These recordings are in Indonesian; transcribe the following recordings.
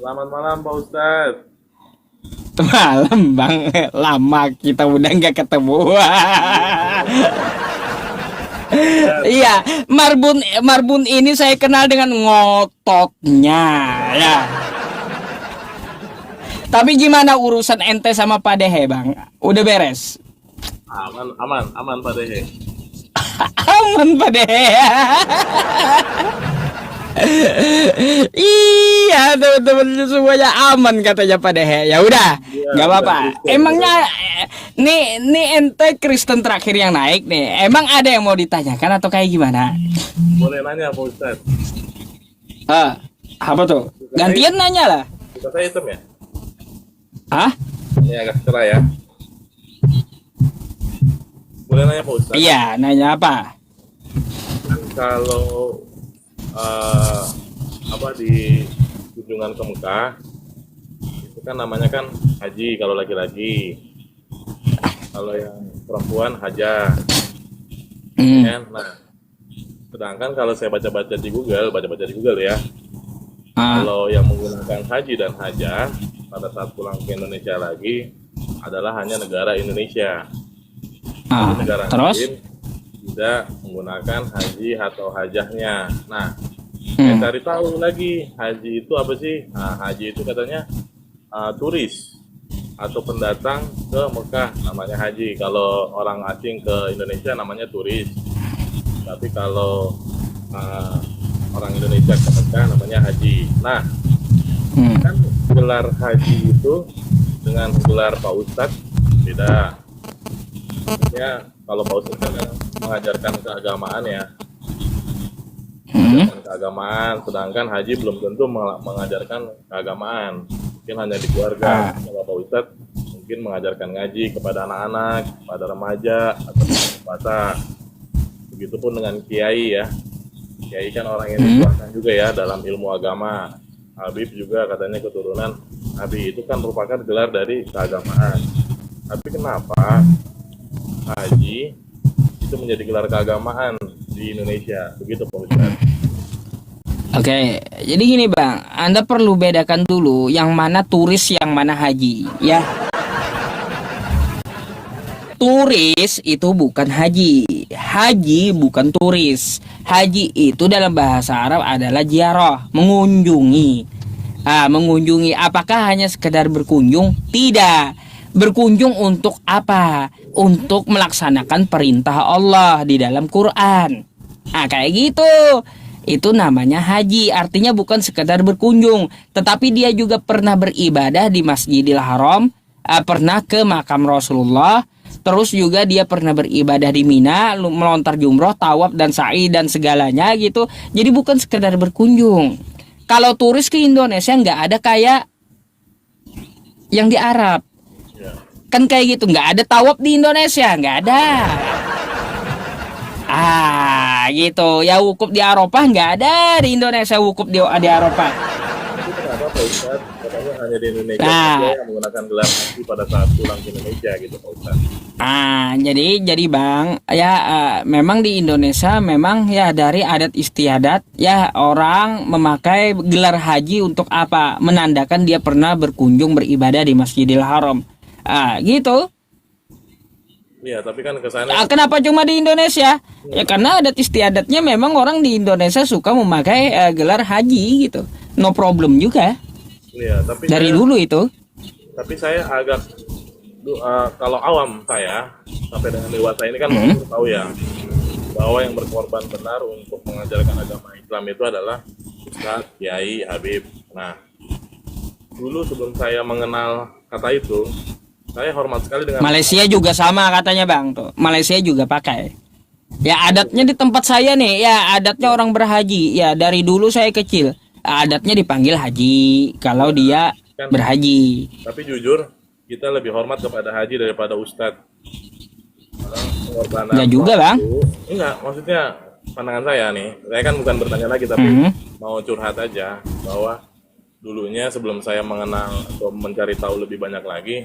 Selamat malam Pak Ustadz. Malam bang, lama kita udah nggak ketemu. Ustadz, Iya, Marbun Marbun ini saya kenal dengan ngototnya, ya. Tapi gimana urusan ente sama Pak Dehe bang? Udah beres? aman, aman, aman Pak Dehe. Aman Pak Dehe. Iya, teman-teman semuanya aman katanya Pak Dehe. Ya udah, Iya, nggak bukan apa-apa. Kristen, Emangnya bukan. nih ente Kristen terakhir yang naik nih. Emang ada yang mau ditanyakan atau kayak gimana? Boleh nanya Pak Ustadz. Ah, apa tuh? Suka saya, Gantian nanya lah. suka saya hitam ya? Hah? Ini agak cerah ya. Boleh nanya Pak Ustadz. Iya, nanya apa? Kan kalau eh, apa di kunjungan ke Mekah itu kan namanya kan haji kalau laki-laki. Kalau yang perempuan hajah, Hmm. kan? Nah, sedangkan kalau saya baca-baca di Google ya, Ah, kalau yang menggunakan haji dan hajah pada saat pulang ke Indonesia lagi adalah hanya negara Indonesia. Jadi ah. negara Terus? lain tidak menggunakan haji atau hajahnya. Nah, saya Hmm. cari tahu lagi haji itu apa sih? Nah, haji itu katanya turis atau pendatang ke Mekah namanya haji. Kalau orang asing ke Indonesia namanya turis. Tapi kalau uh, orang Indonesia ke Mekah namanya haji. Nah, Hmm. kan gelar haji itu dengan gelar Pak Ustadz beda. Ya, kalau Pak Ustadz kan mengajarkan keagamaan ya, Hmm. mengajarkan keagamaan, sedangkan haji belum tentu mengajarkan keagamaan. Mungkin hanya di keluarga. Ah. Kalau Pak Ustadz mungkin mengajarkan ngaji kepada anak-anak, kepada remaja, atau puasa. Begitupun dengan kiai ya. Kiai kan orang yang Hmm. dituakan juga ya dalam ilmu agama. Habib juga katanya keturunan Nabi, itu kan merupakan gelar dari keagamaan. Tapi kenapa haji itu menjadi gelar keagamaan di Indonesia? Begitu Pak Ustadz. Oke, jadi gini bang, Anda perlu bedakan dulu yang mana turis, yang mana haji, ya. Turis itu bukan haji, haji bukan turis. Haji itu dalam bahasa Arab adalah ziarah, mengunjungi. Mengunjungi apakah hanya sekedar berkunjung? Tidak. Berkunjung untuk apa? Untuk melaksanakan perintah Allah di dalam Quran. Kayak gitu. Itu namanya haji, artinya bukan sekedar berkunjung, tetapi dia juga pernah beribadah di Masjidil Haram, pernah ke makam Rasulullah, terus juga dia pernah beribadah di Mina, melontar jumroh, tawaf dan sa'i dan segalanya gitu. Jadi bukan sekedar berkunjung. Kalau turis ke Indonesia nggak ada kayak yang di Arab, Ya. kan kayak gitu, nggak ada tawaf di Indonesia, nggak ada. Gitu. Ya wukuf di Eropa nggak ada di Indonesia, wukuf di Eropa. Tapi kenapa Pak Ustadz katanya hanya di Indonesia Nah, saja yang menggunakan gelar haji pada saat pulang ke Indonesia gitu Pak Ustadz? jadi Bang, ya memang di Indonesia memang ya dari adat istiadat ya orang memakai gelar haji untuk apa? Menandakan dia pernah berkunjung beribadah di Masjidil Haram. Gitu. Iya, tapi kan kesannya Kenapa cuma di Indonesia? Ya karena adat istiadatnya memang orang di Indonesia suka memakai gelar haji gitu. No problem juga iya, tapi dari saya dulu itu. agak kalau awam saya sampai dengan dewasa ini kan Hmm. baru tahu ya bahwa yang berkorban benar untuk mengajarkan agama Islam itu adalah Ustadz, Kiai, Habib. Nah, dulu sebelum saya mengenal kata itu, saya hormat sekali dengan Malaysia juga sama katanya Bang tuh. Malaysia juga pakai. Ya adatnya di tempat saya nih, ya adatnya orang berhaji. Ya dari dulu saya kecil, adatnya dipanggil haji kalau dia kan. berhaji. Tapi jujur, kita lebih hormat kepada haji daripada Ustadz. Karena pengorbanan Enggak juga Bang. waktu, enggak, maksudnya pandangan saya nih, saya kan bukan bertanya lagi tapi Mhm. mau curhat aja bahwa dulunya sebelum saya mengenal atau mencari tahu lebih banyak lagi,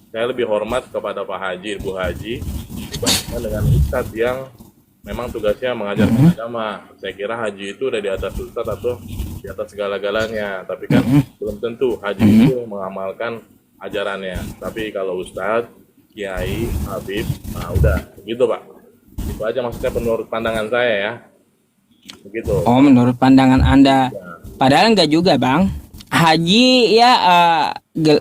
saya lebih hormat kepada Pak Haji, Bu Haji dibandingkan dengan Ustadz yang memang tugasnya mengajarkan agama. Saya kira haji itu udah di atas Ustadz atau di atas segala-galanya. Tapi kan belum tentu haji itu mengamalkan ajarannya. Tapi kalau ustadz, kiai, habib, nah udah gitu Pak. Itu aja maksudnya menurut pandangan saya ya. Begitu. Oh, menurut pandangan Anda. Padahal enggak juga, Bang. Haji ya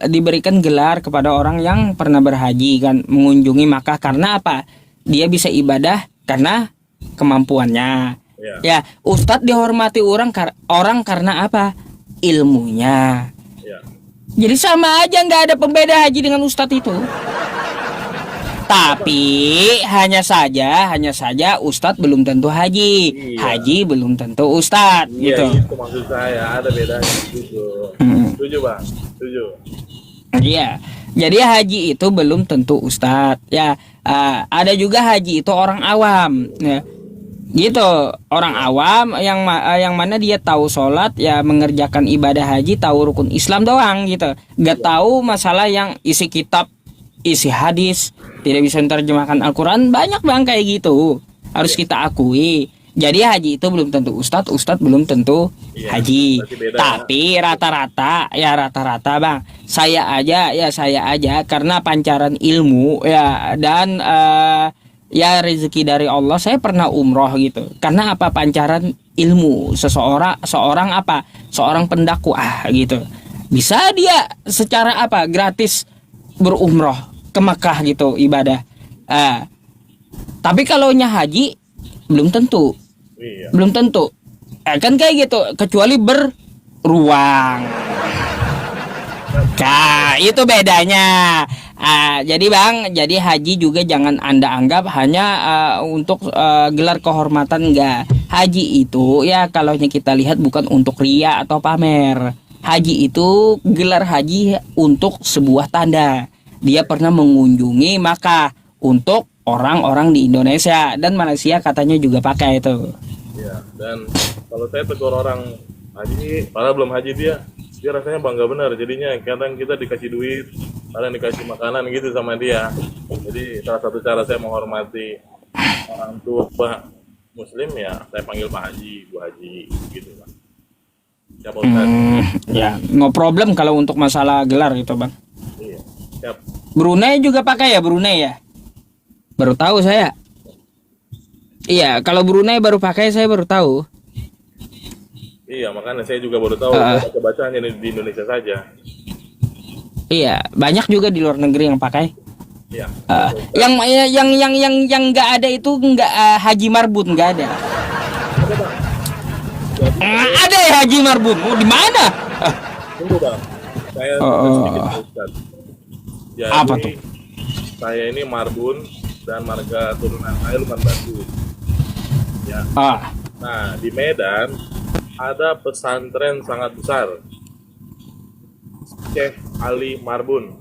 diberikan gelar kepada orang yang pernah berhaji kan, mengunjungi Makkah karena apa? Dia bisa ibadah karena kemampuannya. Ya. Ya, ustadz dihormati orang karena apa? Ilmunya. Ya. Jadi sama aja, nggak ada pembeda haji dengan ustadz itu. Tapi hanya saja ustadz belum tentu haji, Iya. haji belum tentu ustadz Iya, gitu. itu maksud saya, ada bedanya gitu. Setuju Bang, setuju. Iya. Jadi haji itu belum tentu ustadz. Ya, ada juga haji itu orang awam. Ya. Gitu, orang awam yang mana dia tahu sholat, ya mengerjakan ibadah haji, tahu rukun Islam doang gitu. Gak tahu masalah yang isi kitab, isi hadis, tidak bisa menerjemahkan Al-Quran. Banyak Bang kayak gitu, harus kita akui. Jadi haji itu belum tentu ustadz belum tentu Iya, haji. berarti beda, Tapi rata-rata Bang, saya aja karena pancaran ilmu ya, dan ya rezeki dari Allah, saya pernah umroh gitu. Karena apa? Pancaran ilmu seorang pendakwah gitu. Bisa dia secara apa? Gratis berumroh ke Makkah gitu, ibadah. Tapi kalau nya haji belum tentu. Iya. Belum tentu. Kan kayak gitu, kecuali beruang. Nah, itu bedanya. Jadi Bang, jadi haji juga jangan Anda anggap hanya untuk gelar kehormatan, enggak. Haji itu ya kalau kita lihat bukan untuk ria atau pamer. Haji itu gelar haji untuk sebuah tanda. Dia pernah mengunjungi Makkah untuk orang-orang di Indonesia dan Malaysia katanya juga pakai itu. Iya, dan kalau saya tegur orang haji, padahal belum haji dia rasanya bangga benar. Jadinya kadang kita dikasih duit, kadang dikasih makanan gitu sama dia. Jadi salah satu cara saya menghormati orang tua Muslim ya, saya panggil Pak Haji, Bu Haji, gitu Pak. Siap Ustaz? Ya, no problem kalau untuk masalah gelar itu Bang. Iya, siap. Brunei juga pakai ya, Brunei ya? Baru tahu saya. Iya, kalau Brunei baru pakai, saya baru tahu. Iya, makanya saya juga baru tahu. Saya baca hanya di Indonesia saja. Iya, banyak juga di luar negeri yang pakai. Iya. Yang nggak ada itu nggak haji marbun, nggak ada. Ada ya haji marbun? Oh, di mana? Tunggu Bang, saya sedikit Ustaz. Jadi, Apa tuh? saya ini marbun dan marga turunan saya Lukman Batu. Ya. Nah, di Medan ada pesantren sangat besar, Syekh Ali Marbun.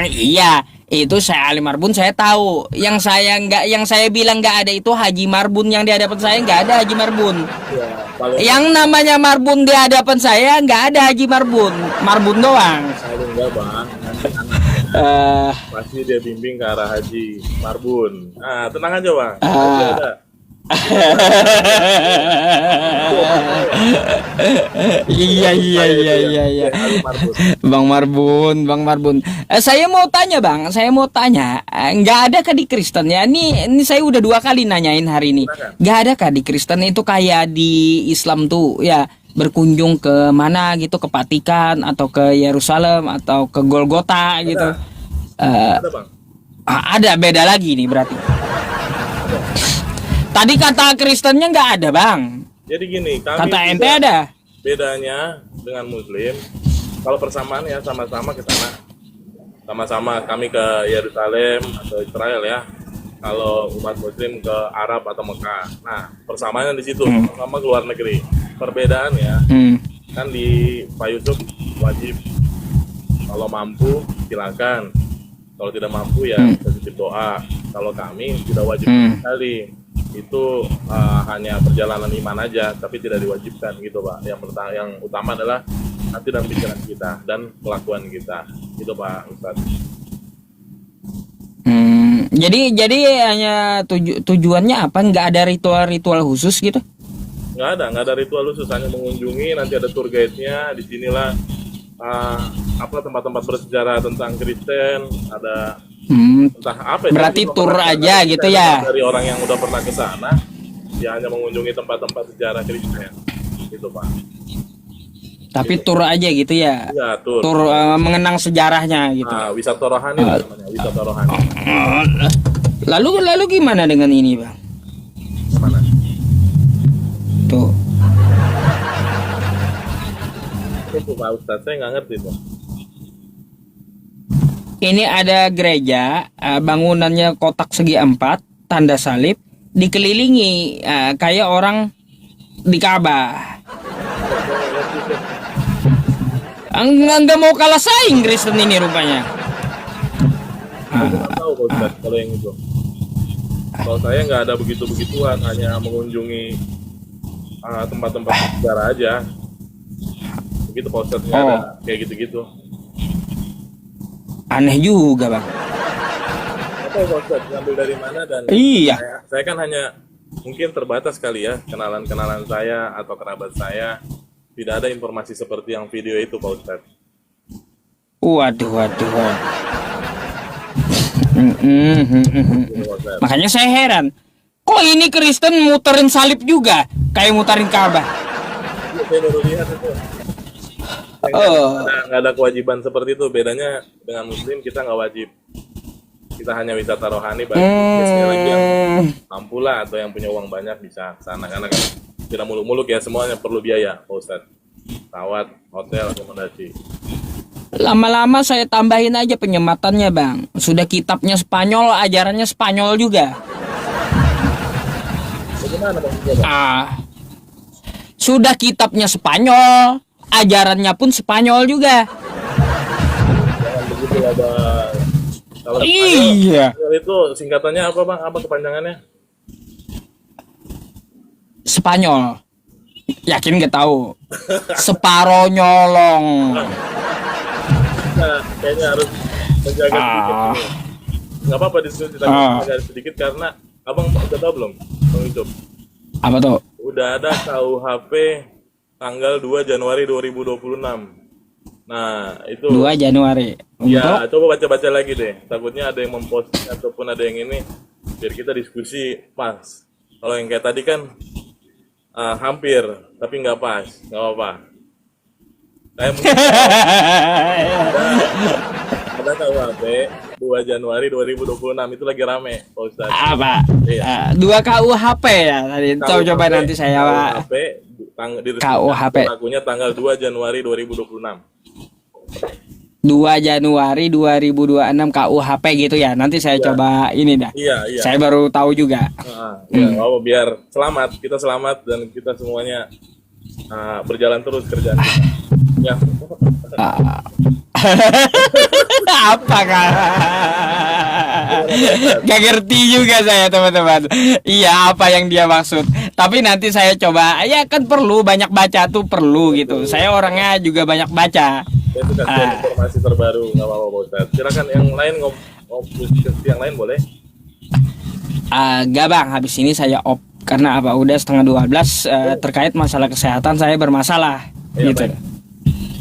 Iya, itu saya Ali Marbun saya tahu. Yang saya bilang nggak ada itu Haji Marbun, yang di hadapan saya nggak ada Haji Marbun. Ya, paling Yang namanya Marbun di hadapan saya nggak ada Haji Marbun, Marbun doang. paling enggak Bang, nanti pasti dia bimbing ke arah Haji Marbun. Nah, tenang aja Bang. Pasti ada. Iya. Bang Marbun. Saya mau tanya Bang, nggak ada kah di Kristen ya? Ini saya udah 2 kali nanyain hari ini. Nggak ada kah di Kristen itu kayak di Islam tuh ya, berkunjung ke mana gitu, ke Vatikan atau ke Yerusalem atau ke Golgota gitu? Ada Bang. Ada, beda lagi nih berarti. Tadi kata Kristennya nggak ada Bang. Jadi gini, kami Kata juga ente ada. bedanya dengan Muslim, kalau persamaan ya sama-sama ke sana. Sama-sama kami ke Yerusalem atau Israel ya. Kalau umat Muslim ke Arab atau Mekah. Nah, persamaannya di situ, sama ke luar negeri. Perbedaannya kan di Pak Yusuf wajib, kalau mampu silakan. Kalau tidak mampu ya titip doa. Kalau kami tidak wajib sekali. Itu hanya perjalanan iman aja, tapi tidak diwajibkan gitu Pak. Yang utama adalah hati dan pikiran kita dan kelakuan kita, gitu Pak Ustadz. Jadi hanya tujuannya apa? Nggak ada ritual-ritual khusus gitu? nggak ada ritual khusus, hanya mengunjungi, nanti ada tour guide-nya, disinilah apa tempat-tempat bersejarah tentang Kristen, ada entah apa ya, Berarti tapi tur pokoknya aja ada gitu cerita ya. dari orang yang udah pernah ke sana, dia hanya mengunjungi tempat-tempat sejarah Kristen, gitu Pak. Tapi tur aja gitu ya. Iya, tur. Tur mengenang sejarahnya gitu. Wisata rohani namanya, wisata rohani. Lalu gimana dengan ini, Bang? Mana? Tuh. Itu Pak Ustadz, saya nggak ngerti tuh. Ini ada gereja, bangunannya kotak segi 4, tanda salib, dikelilingi kayak orang di Ka'bah. Enggak mau kalah saing Kristen ini rupanya. Aku nggak tahu Pak Ustadz kalau yang itu. Kalau saya nggak ada begitu-begituan, hanya mengunjungi tempat-tempat sejarah aja. Begitu Pak Ustadz, nggak ada kayak gitu-gitu. Aneh juga, Bang. Apa Pak Ustadz ngambil dari mana, dan Iya. saya kan hanya mungkin terbatas kali ya, kenalan-kenalan saya atau kerabat saya, tidak ada informasi seperti yang video itu Pak Ustadz. Waduh. Gitu, Pak Ustadz. Makanya saya heran. Kok ini Kristen muterin salib juga, kayak muterin Ka'bah? Iya, saya baru lihat itu. Nggak ada kewajiban seperti itu. Bedanya dengan Muslim, kita nggak wajib. Kita hanya wisata rohani, bagi biasanya lagi yang mampu lah atau yang punya uang banyak bisa sana, karena kan tidak muluk-muluk ya, semuanya perlu biaya Pak Ustadz. Pesawat, hotel, akomodasi. Lama-lama saya tambahin aja penyematannya, Bang. Sudah kitabnya Spanyol, ajarannya Spanyol juga. Bagaimana Bang? Sudah kitabnya Spanyol, ajarannya pun Spanyol juga. Jangan begitu lah Bang. Kalau Iya. Spanyol itu singkatannya apa Bang? Apa kepanjangannya? Spanyol. Yakin gak tahu? Separo nyolong. Nah, kayaknya harus menjaga sedikit ini. Nggak apa-apa diskusi, tapi menjaga sedikit karena Abang udah tahu belum, Bang Ucup? Apa tuh? Udah ada KUHP tanggal 2 Januari 2026. Nah, itu 2 Januari. ya, coba baca-baca lagi deh. Takutnya ada yang memposting ataupun ada yang ini, biar kita diskusi pas. Kalau yang kayak tadi kan hampir, tapi nggak pas, nggak apa-apa. Saya mungkin ada KUHP 2 Januari 2026 itu lagi rame, Pak Ustadz. Apa? Iya. 2 KUHP ya tadi. Coba nanti saya KUHP KUHP. berlakunya tanggal 2 Januari 2026. 2 Januari 2026 KUHP gitu ya. Nanti saya coba ini dah. Iya. Saya baru tahu juga. Ya, biar selamat, kita selamat dan kita semuanya berjalan terus kerjaan kita. Ya. Apa kan? Gak ngerti juga saya teman-teman. Iya, apa yang dia maksud. Tapi nanti saya coba. Ya kan perlu banyak baca tuh, perlu gitu. Saya orangnya juga banyak baca. Saya suka share informasi terbaru, nggak apa-apa Pak Ustadz. Silakan yang lain ngobrol yang lain boleh. Gak Bang, habis ini saya off. Karena apa? Udah setengah 12 terkait masalah kesehatan saya bermasalah. Ya, Gitu.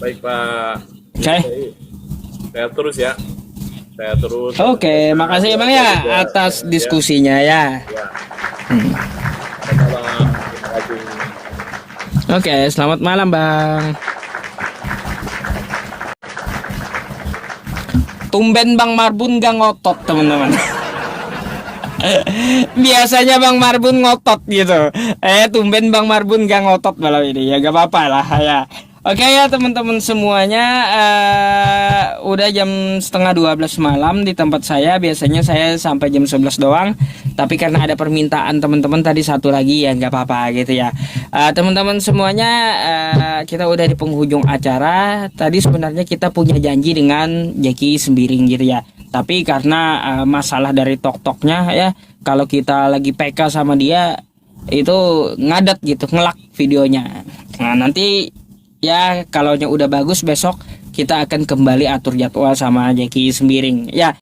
Baik Pak. Oke. Saya terus ya. Saya terus. Oke, makasih Bang ya atas diskusinya ya. Ya. Selamat malam. Terima kasih. Oke, selamat malam Bang. Tumben Bang Marbun gak ngotot teman-teman. Biasanya Bang Marbun ngotot gitu. Tumben Bang Marbun gak ngotot malam ini. Ya gak apa-apa lah ya. Oke ya teman-teman semuanya, udah jam setengah 12 malam di tempat saya. Biasanya saya sampai jam 11 doang. Tapi karena ada permintaan teman-teman tadi satu lagi ya nggak apa-apa gitu ya. Teman-teman semuanya, kita udah di penghujung acara. Tadi sebenarnya kita punya janji dengan Jeki Sembiring gitu ya. Tapi karena masalah dari tok-toknya ya, kalau kita lagi PK sama dia itu ngadat gitu, ngelak videonya. Nah nanti ya, kalau udah bagus besok kita akan kembali atur jadwal sama Jeki Sembiring. Ya,